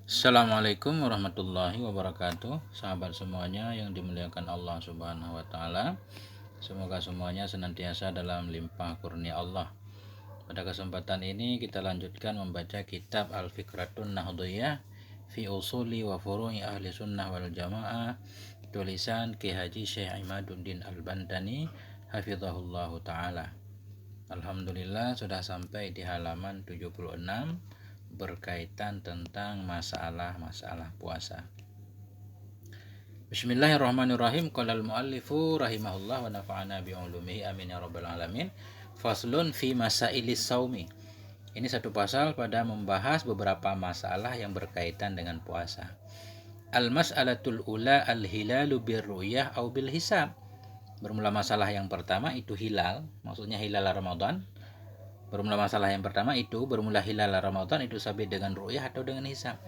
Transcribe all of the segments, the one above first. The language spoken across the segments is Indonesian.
Assalamualaikum warahmatullahi wabarakatuh. Sahabat semuanya yang dimuliakan Allah Subhanahu wa taala. Semoga semuanya senantiasa dalam limpah kurnia Allah. Pada kesempatan ini kita lanjutkan membaca kitab Al-Fikratun Nahdhiyah fi Usuli wa Furu'i Ahli Sunnah wal Jamaah, tulisan Ki Haji Syekh Imaduddin Al-Bantani hafizahullahu taala. Alhamdulillah sudah sampai di halaman 76 berkaitan tentang masalah-masalah puasa. Bismillahirrahmanirrahim. Qala al-muallifu rahimahullah wa nafa'ana bi ulumihi amin ya rabbal alamin. Faslun fi masailis saumi. Ini satu pasal pada membahas beberapa masalah yang berkaitan dengan puasa. Al-mas'alatul ula al-hilalu birru'yah au bil hisab. Bermula masalah yang pertama itu hilal, maksudnya hilal Ramadan. Bermula masalah yang pertama itu bermula hilal Ramadan itu sabit dengan ru'yah atau dengan hisab.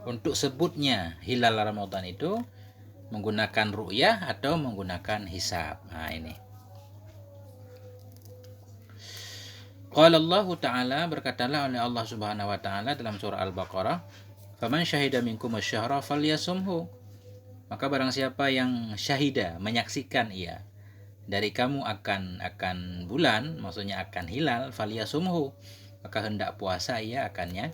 Untuk sebutnya hilal Ramadan itu menggunakan ru'yah atau menggunakan hisab. Nah ini. Qala Allah Ta'ala, berkatalah oleh Allah Subhanahu wa taala dalam surah Al-Baqarah, "Faman syahida minkum asy-syahra falyasumhu." Maka barang siapa yang syahida, menyaksikan ia dari kamu akan bulan, maksudnya akan hilal, falyasumhu, maka hendak puasa ia akannya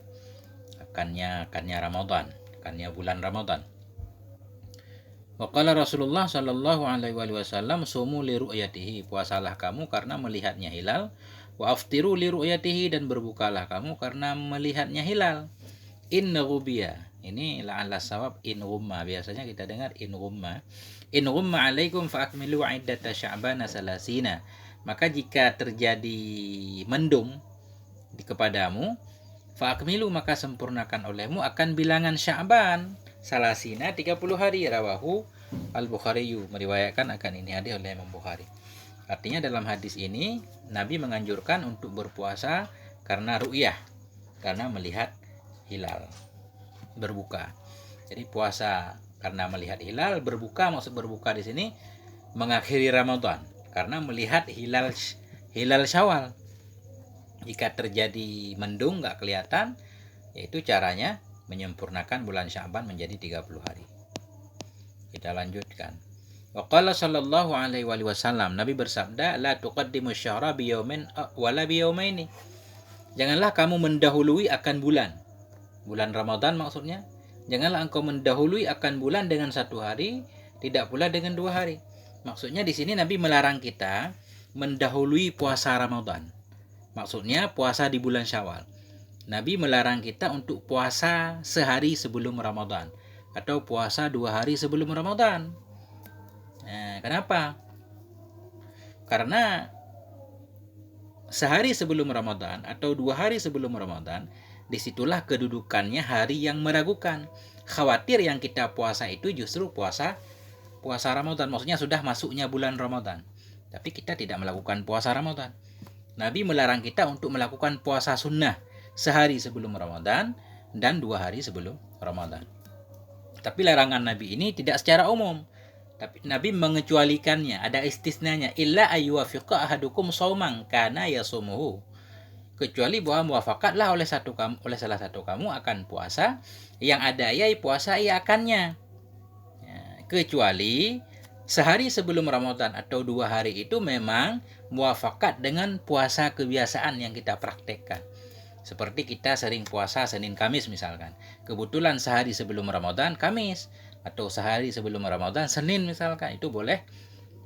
Ramadan, akannya bulan Ramadan. Wa qala Rasulullah sallallahu alaihi wasallam, sumu li ru'yatihi, puasalah kamu karena melihatnya hilal, wa aftiru li ru'yatihi, dan berbukalah kamu karena melihatnya hilal. In ghubiya, ini la'alla sawab in ghumma, biasanya kita dengar in ghumma. In ghumma alaikum fa akmilu iddata sya'bana salasina. Maka jika terjadi mendung kepadamu, fa akmilu, maka sempurnakan olehmu akan bilangan Sya'ban salasina 30 hari. Rawahu Al-Bukhari, meriwayatkan akan ini hadis oleh Imam Bukhari. Artinya dalam hadis ini Nabi menganjurkan untuk berpuasa karena ru'yah, karena melihat hilal, berbuka. Jadi puasa karena melihat hilal, berbuka, maksud berbuka di sini mengakhiri Ramadan karena melihat hilal Syawal. Jika terjadi mendung nggak kelihatan, yaitu caranya menyempurnakan bulan Sya'ban menjadi 30 hari. Kita lanjutkan. Wa qala sallallahu alaihi wasallam, Nabi bersabda, la tuqaddimu syahra biyaumin wala biyaumaini. Janganlah kamu mendahului akan bulan Ramadan maksudnya. Janganlah engkau mendahului akan bulan dengan satu hari, tidak pula dengan 2 hari. Maksudnya di sini Nabi melarang kita mendahului puasa Ramadan. Maksudnya puasa di bulan Syawal. Nabi melarang kita untuk puasa sehari sebelum Ramadan atau puasa 2 hari sebelum Ramadan. Nah, kenapa? Karena sehari sebelum Ramadan atau 2 hari sebelum Ramadan, disitulah kedudukannya hari yang meragukan. Khawatir yang kita puasa itu justru puasa Ramadan, maksudnya sudah masuknya bulan Ramadan, tapi kita tidak melakukan puasa Ramadan. Nabi melarang kita untuk melakukan puasa sunnah sehari sebelum Ramadan dan 2 hari sebelum Ramadan. Tapi larangan Nabi ini tidak secara umum, tapi Nabi mengecualikannya, ada istisnanya, illa ayyuwafiqa ahadukum shauman kana yasumuhu, kecuali bahwa muwafaqatlah oleh salah satu kamu akan puasa yang ada ia puasa ia akannya. Ya, kecuali sehari sebelum Ramadan atau 2 hari itu memang muwafaqat dengan puasa kebiasaan yang kita praktekkan. Seperti kita sering puasa Senin Kamis misalkan. Kebetulan sehari sebelum Ramadan Kamis, atau sehari sebelum Ramadan Senin misalkan, itu boleh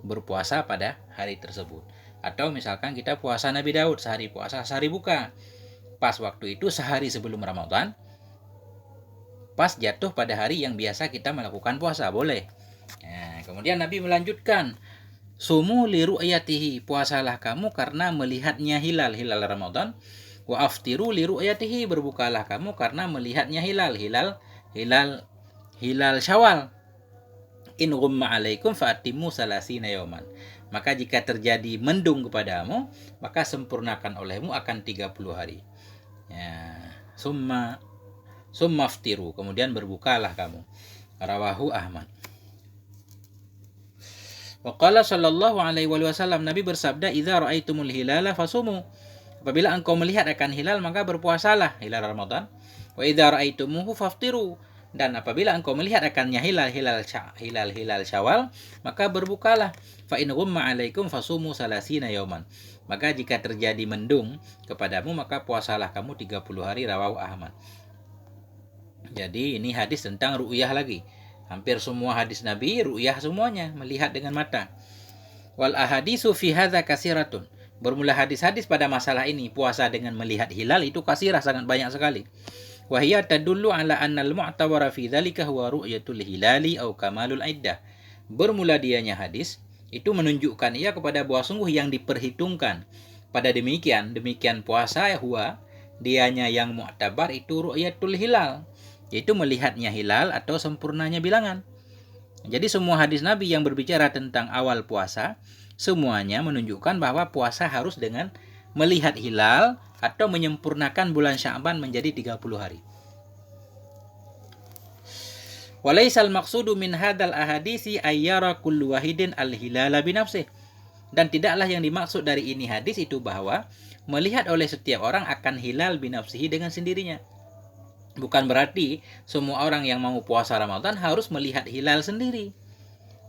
berpuasa pada hari tersebut. Atau misalkan kita puasa Nabi Daud, sehari puasa sehari buka. Pas waktu itu sehari sebelum Ramadan, pas jatuh pada hari yang biasa kita melakukan puasa, boleh. Nah, kemudian Nabi melanjutkan, sumu li ru'yatihi, puasalah kamu karena melihatnya hilal Ramadan. Wa aftiru li ru'yatihi, berbukalah kamu karena melihatnya hilal Syawal. In ghumma alaikum fa'atimu salasina yawman. Maka jika terjadi mendung kepadamu, maka sempurnakan olehmu akan 30 hari. Ya, summa aftiru, kemudian berbukalah kamu. Rawahu Ahmad. Wa qala sallallahu alaihi wasallam, Nabi bersabda, idza ra'aitumul hilala fasumu. Apabila engkau melihat akan hilal, maka berpuasalah, hilal Ramadan. Wa idza ra'aitumuhu faftiru. Dan apabila engkau melihat akannya hilal Syawal, maka berbukalah. Fa in ghumma 'alaikum fasumu salasina yauman. Maka jika terjadi mendung kepadamu, maka puasalah kamu 30 hari, rawahu Ahmad. Jadi ini hadis tentang ru'yah lagi. Hampir semua hadis Nabi ru'yah semuanya, melihat dengan mata. Wal ahadisu fi hadza katsiratun. Bermula hadis-hadis pada masalah ini, puasa dengan melihat hilal itu kasirah, sangat banyak sekali. Wa hiya tadullu ala annal mu'tawara fi dzalika huwa ru'yatul hilali au kamalul iddah. Bermula dianya hadis itu menunjukkan ia kepada bahwa sungguh yang diperhitungkan pada demikian puasa huwa dianya yang mu'tabar itu ru'yatul hilal, yaitu melihatnya hilal atau sempurnanya bilangan. Jadi semua hadis Nabi yang berbicara tentang awal puasa semuanya menunjukkan bahwa puasa harus dengan melihat hilal atau menyempurnakan bulan Sya'ban menjadi 30 hari. Walaisal maqsudu min hadzal ahadisi ayyara kullu wahidin al-hilala bi nafsihi. Dan tidaklah yang dimaksud dari ini hadis itu bahwa melihat oleh setiap orang akan hilal bi nafsihi dengan sendirinya. Bukan berarti semua orang yang mau puasa Ramadan harus melihat hilal sendiri.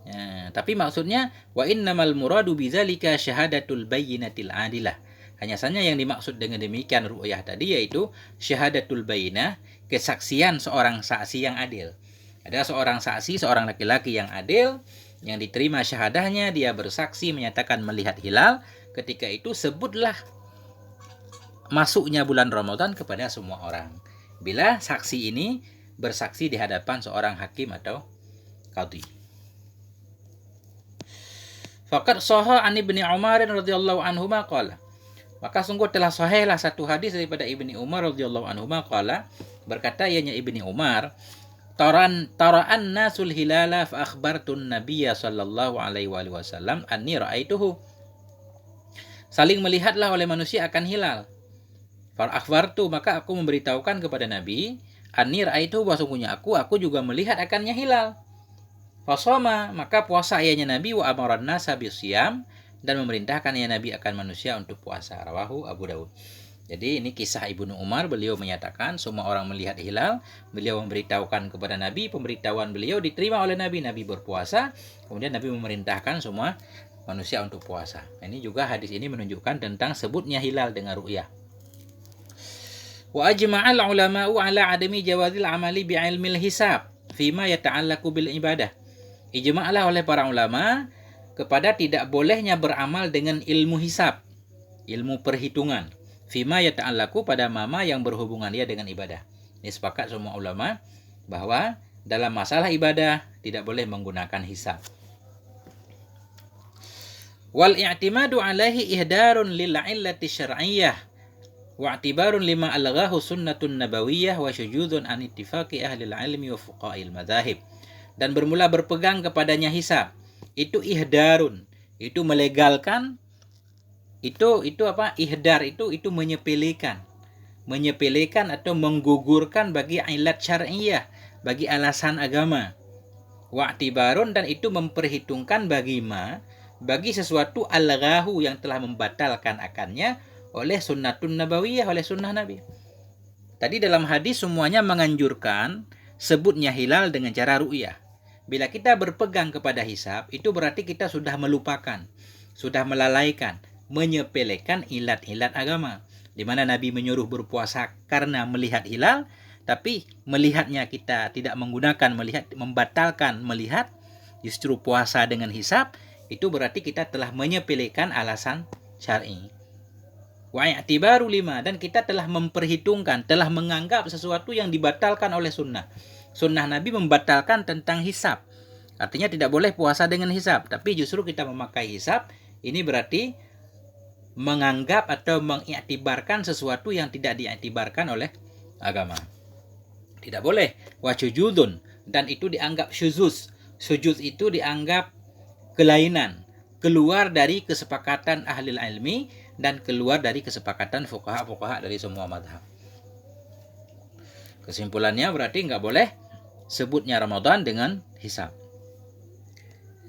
Ya, tapi maksudnya wa innamal muradu bidzalika syahadatul bayyinatil adilah. Hanya saja yang dimaksud dengan demikian ru'yah tadi yaitu syahadatul bayyinah, kesaksian seorang saksi yang adil. Ada seorang saksi, seorang laki-laki yang adil, yang diterima syahadahnya, dia bersaksi menyatakan melihat hilal, ketika itu sebutlah masuknya bulan Ramadan kepada semua orang. Bila saksi ini bersaksi di hadapan seorang hakim atau qadhi. Faqad sahha an Ibnu Umar radhiyallahu anhuma qala. Maka sungguh telah sahihlah satu hadis daripada Ibnu Umar radhiyallahu anhuma qala, berkata ianya Ibnu Umar, tara'an nasul hilala fa akhbartun nabiyya sallallahu alaihi wasallam anni ra'aituhu. Saling melihatlah oleh manusia akan hilal. Fa akhbartu, maka aku memberitahukan kepada Nabi, anni ra'aituhu, bahwa aku juga melihat akannya hilal. Fa shoma, maka puasa ianya Nabi, wa amaran nasa bisyam, dan memerintahkan ianya Nabi akan manusia untuk puasa. Rawahu Abu Daud. Jadi ini kisah Ibnu Umar, beliau menyatakan semua orang melihat hilal, beliau memberitahukan kepada Nabi, pemberitahuan beliau diterima oleh Nabi, Nabi berpuasa, kemudian Nabi memerintahkan semua manusia untuk puasa. Ini juga hadis ini menunjukkan tentang sebutnya hilal dengan ru'yah. Wa ajma'al ulama'u ala adami jawazil amali bi'ilmil hisab fima yata'allaqu bil ibadah. Ijma'lah oleh para ulama kepada tidak bolehnya beramal dengan ilmu hisab, ilmu perhitungan. Fima yata'allaqu, pada mama yang berhubungan dia dengan ibadah. Ini sepakat semua ulama bahwa dalam masalah ibadah tidak boleh menggunakan hisab. Wal i'timadu alaihi ihdarun lil illati syar'iyyah wa i'tibarun lima alghahu sunnatun nabawiyyah wa syujudun an ittifaqi ahli ilmi wa fuqahil madzahib. Dan bermula berpegang kepadanya hisab itu ihdarun, itu melegalkan, itu apa? Ihdar itu menyepelekan atau menggugurkan bagi ilat syar'iyyah, bagi alasan agama. Wa'tibarun, dan itu memperhitungkan bagi sesuatu alghahu yang telah membatalkan akannya oleh sunnatun nabawiyah, oleh sunnah Nabi. Tadi dalam hadis semuanya menganjurkan sebutnya hilal dengan cara ru'yah. Bila kita berpegang kepada hisab, itu berarti kita sudah melupakan, sudah melalaikan, menyepelekan ilat-ilat agama. Di mana Nabi menyuruh berpuasa karena melihat hilal, tapi melihatnya kita tidak menggunakan melihat, membatalkan melihat, justru puasa dengan hisab, itu berarti kita telah menyepelekan alasan syar'i. Wa i'tibaru lima, dan kita telah memperhitungkan, telah menganggap sesuatu yang dibatalkan oleh sunnah. Sunnah Nabi membatalkan tentang hisab. Artinya tidak boleh puasa dengan hisab, tapi justru kita memakai hisab, ini berarti menganggap atau mengiktibarkan sesuatu yang tidak diiktibarkan oleh agama. Tidak boleh. Wa syujudun, dan itu dianggap syuzuz. Syuzuz itu dianggap kelainan, keluar dari kesepakatan ahli ilmi dan keluar dari kesepakatan fuqaha dari semua mazhab. Kesimpulannya berarti nggak boleh sebutnya Ramadan dengan hisab.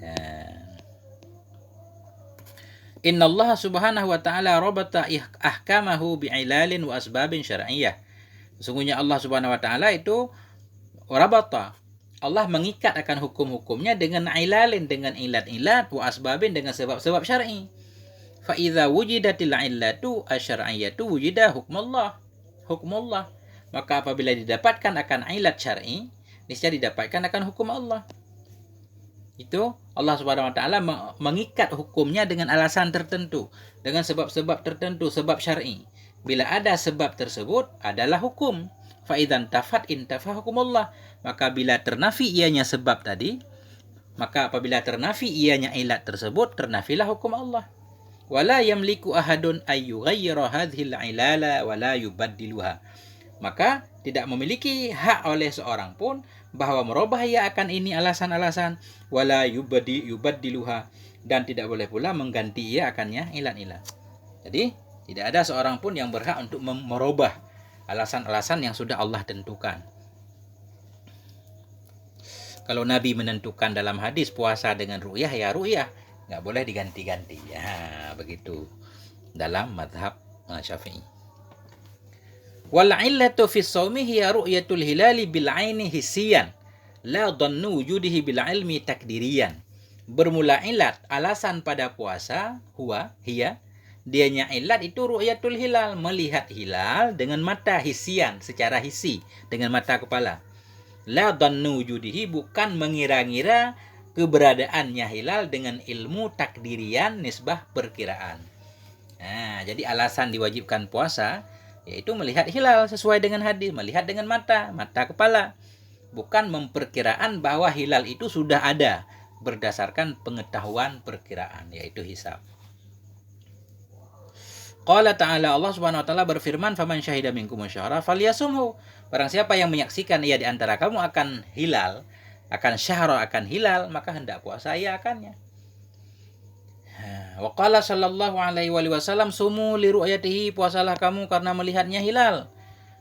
Ya. Inna Allah subhanahu wa ta'ala rabata ahkamahu bi'ilalin wa asbabin syar'iyyah. Sesungguhnya Allah Subhanahu wa taala itu rabata. Allah mengikat akan hukum-hukumnya dengan ilalin, dengan ilat-ilat, wa asbabin, dengan sebab-sebab syar'i. Fa idza wujidatil illatu asyar'iyyatu wujida hukmullah. Hukmullah. Maka apabila didapatkan akan ilat syar'i, niscaya didapatkan akan hukum Allah. Itu Allah Subhanahu wa taala mengikat hukumnya dengan alasan tertentu, dengan sebab-sebab tertentu, sebab syar'i. Bila ada sebab tersebut adalah hukum. Fa idzan tafat intafa hukumullah. Maka bila ternafi ianya sebab tadi, maka apabila ternafi ianya ilat tersebut, ternafilah hukum Allah. Wala yamliku ahadun ayyughayyira hadhil ilala wala yubaddiluha. Maka tidak memiliki hak oleh seorang pun bahwa merubah ia akan ini alasan-alasan, wala yubaddiluha, dan tidak boleh pula mengganti ia akannya ilat-ilat. Jadi tidak ada seorang pun yang berhak untuk merubah alasan-alasan yang sudah Allah tentukan. Kalau Nabi menentukan dalam hadis puasa dengan ru'yah, ya ru'yah, nggak boleh diganti-ganti. Ya, begitu dalam madhab Syafi'i. Wal illatu fi shaumi hiya ru'yatul hilali bil aini hissiyan, la dhannu wujudihi bil ilmi takdiriyan. Bermula ilat, alasan pada puasa, hiya, dianya ilat itu ru'yatul hilal, melihat hilal dengan mata hissiyan, secara hissi, dengan mata kepala. La dhannu wujudihi, bukan mengira-ngira keberadaannya hilal dengan ilmu takdirian, nisbah perkiraan. Nah, jadi alasan diwajibkan puasa yaitu melihat hilal sesuai dengan hadis, melihat dengan mata kepala, bukan memperkiraan bahwa hilal itu sudah ada berdasarkan pengetahuan perkiraan, yaitu hisab. Qala ta'ala, Allah Subhanahu wa taala berfirman, faman syahida minkum syahra falyasumhu. Barang siapa yang menyaksikan ia di antara kamu akan hilal, akan syahra, akan hilal, maka hendak puasa ia akannya. Wa qala sallallahu alaihi wasallam, sumu li ru'yatihi, puasalah kamu karena melihatnya hilal.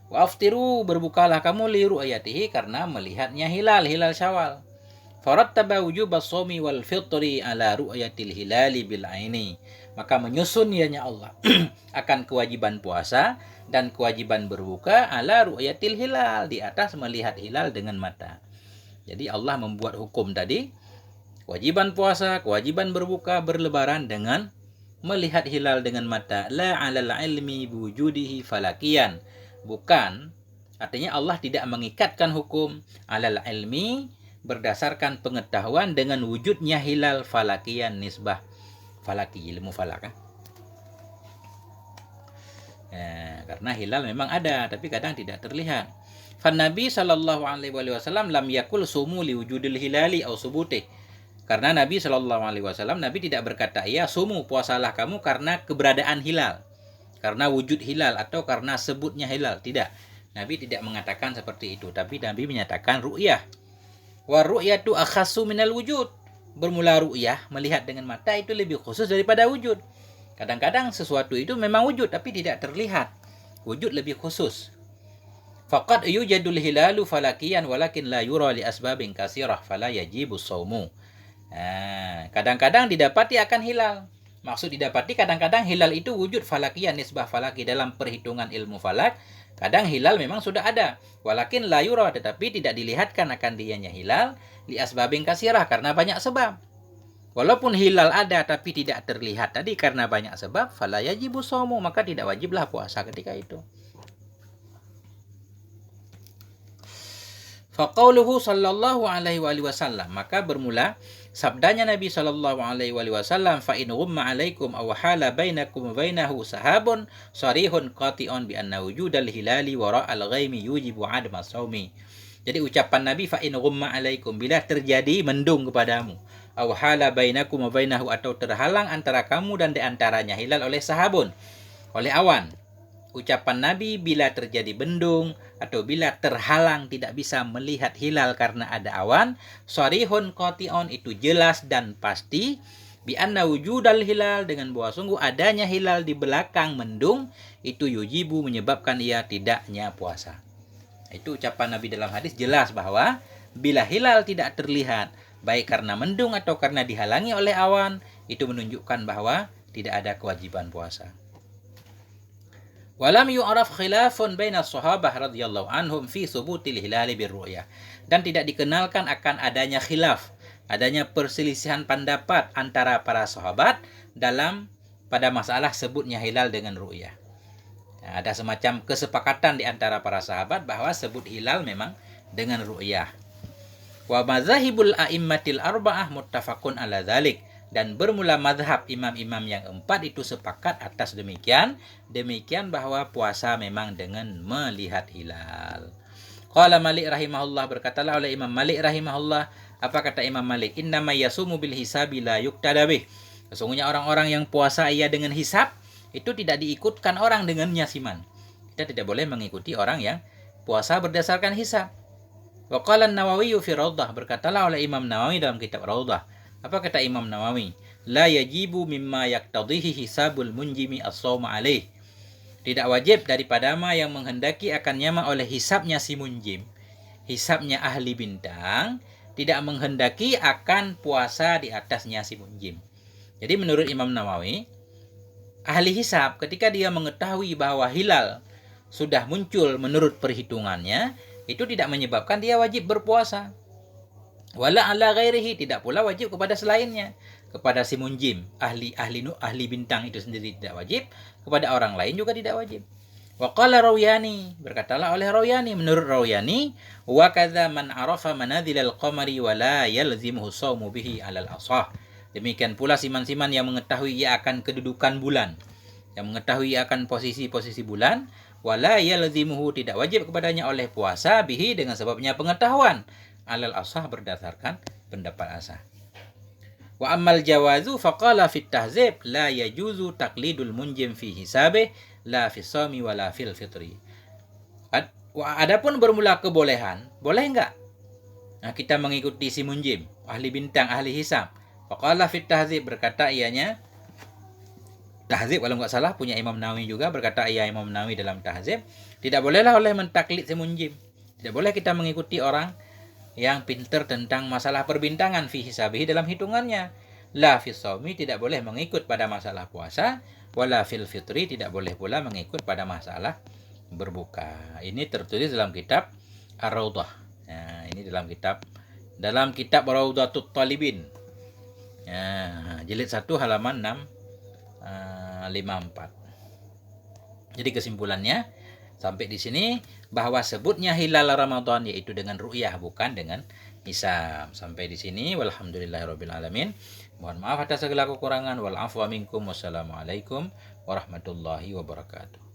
Wa aftiru, berbukalah kamu li ru'yatihi, karena melihatnya hilal Syawal. Farattaba wujubas shaumi wal fitri ala ru'yatil hilali bil aini. Maka menyusun ianya Allah akan kewajiban puasa dan kewajiban berbuka ala ru'yatil hilal, di atas melihat hilal dengan mata. Jadi Allah membuat hukum tadi, kewajiban puasa, kewajiban berbuka, berlebaran dengan melihat hilal dengan mata. La 'alal ilmi biwujudihi falakiyan. Bukan, artinya Allah tidak mengikatkan hukum 'alal ilmi, berdasarkan pengetahuan dengan wujudnya hilal, falakiyan, nisbah falaki, ilmu falak. Karena hilal memang ada, tapi kadang tidak terlihat. Fan Nabi sallallahu alaihi wasallam lam yakul sumu li wujudil hilali au subutih. Karena Nabi sallallahu alaihi wasallam, Nabi tidak berkata, ya sumu, puasalah kamu karena keberadaan hilal, karena wujud hilal, atau karena sebutnya hilal. Tidak. Nabi tidak mengatakan seperti itu, tapi Nabi menyatakan ru'yah. Wa ru'yatu akhassu minal wujud. Bermula ru'yah, melihat dengan mata, itu lebih khusus daripada wujud. Kadang-kadang sesuatu itu memang wujud tapi tidak terlihat. Wujud lebih khusus. Faqad yujadul hilalu falakiyan walakin la yura li asbabin kasirah fala yajibu shaumu. Kadang-kadang didapati akan hilal. Maksud didapati, kadang-kadang hilal itu wujud falakiyan, nisbah falaki dalam perhitungan ilmu falak. Kadang hilal memang sudah ada. Walakin la yura, tetapi tidak dilihatkan akan dianya hilal li asbabin kasirah, karena banyak sebab. Walaupun hilal ada tapi tidak terlihat tadi karena banyak sebab, fala yajibu shaumu, maka tidak wajiblah puasa ketika itu. Faqauluhu sallallahu alaihi wasallam, maka bermula sabdanya Nabi sallallahu alaihi wasallam, fa in ghumma alaikum aw hala bainakum wa bainahu sahabun sarihun qati'un bi anna wujudal hilali wara'al ghaimi yujibu adma shaumi. Jadi ucapan Nabi, fa in ghumma alaikum, bila terjadi mendung kepadamu, aw hala bainakum wa bainahu, atau terhalang antara kamu dan di antaranya hilal oleh sahabun, oleh awan. Ucapan Nabi, bila terjadi bendung atau bila terhalang tidak bisa melihat hilal karena ada awan, sharihun qati'un, itu jelas dan pasti, bi anna wujudal hilal, dengan bahwa sungguh adanya hilal di belakang mendung, itu yujibu, menyebabkan ia tidaknya puasa. Itu ucapan Nabi dalam hadis, jelas bahwa bila hilal tidak terlihat, baik karena mendung atau karena dihalangi oleh awan, itu menunjukkan bahwa tidak ada kewajiban puasa. Walam yu'raf khilafun baina sahabah radhiyallahu anhum fi subutil hilali birru'yah. Dan tidak dikenalkan akan adanya khilaf, adanya perselisihan pendapat antara para sahabat pada masalah sebutnya hilal dengan ru'yah. Nah, ada semacam kesepakatan di antara para sahabat bahwa sebut hilal memang dengan ru'yah. Wa madzahibul a'immatil arba'ah muttafaqun ala dzalik. Dan bermula mazhab imam-imam yang 4 itu sepakat atas demikian bahwa puasa memang dengan melihat hilal. Qala Malik rahimahullah, berkatalah oleh Imam Malik rahimahullah, apa kata Imam Malik? Innama yasumu bil hisabi la yuqtada bih. Sesungguhnya orang-orang yang puasa ia dengan hisab itu tidak diikutkan orang dengan nyasiman. Kita tidak boleh mengikuti orang yang puasa berdasarkan hisab. Wa qala an-Nawawi fi Raudhah, berkatalah oleh Imam Nawawi dalam kitab Raudhah. Apa kata Imam Nawawi? La yajibu mimma yaktadhihi hisabul munjimi as-sawma alaih. Tidak wajib daripada ma yang menghendaki akan nyama oleh hisabnya si munjim, hisabnya ahli bintang, tidak menghendaki akan puasa di atasnya si munjim. Jadi menurut Imam Nawawi, ahli hisab ketika dia mengetahui bahwa hilal sudah muncul menurut perhitungannya, itu tidak menyebabkan dia wajib berpuasa. Wala ala ghairihi, tidak pula wajib kepada selainnya. Kepada si munjim, ahli bintang itu sendiri tidak wajib, kepada orang lain juga tidak wajib. Wa qala Rawyani, berkatalah oleh Rawyani, menurut Rawyani, wa kadza man arafa manazilal qamari wa la yalzimuhu shaumu bihi alal asah. Demikian pula siman-siman yang mengetahui ia akan kedudukan bulan, yang mengetahui ia akan posisi-posisi bulan, wa la yalzimuhu, tidak wajib kepadanya oleh puasa bihi, dengan sebabnya pengetahuan, alal asah, berdasarkan pendapat asah. Wa ammal jawazu faqala fit tahzib la yajuzu taqlidul munjim fi hisabih la fi shaumi wa la fil fitri. Adapun bermula kebolehan, boleh enggak kita mengikuti si munjim, ahli bintang, ahli hisab? Faqala fit tahzib, berkata ianya tahzib, kalau enggak salah punya Imam Nawawi juga, berkata Imam Nawawi dalam tahzib, tidak bolehlah oleh mentaklid si munjim. Tidak boleh kita mengikuti orang yang pintar tentang masalah perbintangan fi hisabihi, dalam hitungannya. La fi shaumi, tidak boleh mengikut pada masalah puasa, wala fil fitri, tidak boleh pula mengikut pada masalah berbuka. Ini tertulis dalam kitab Ar-Raudhah. Nah, ini dalam kitab Raudhatut Talibin. Nah, jilid 1 halaman 654. Jadi kesimpulannya sampai di sini bahwa sebutnya hilal Ramadan yaitu dengan ru'yah, bukan dengan hisab. Sampai di sini, walhamdulillahirabbil alamin. Mohon maaf atas segala kekurangan. Wal afwa minkum. Wassalamualaikum warahmatullahi wabarakatuh.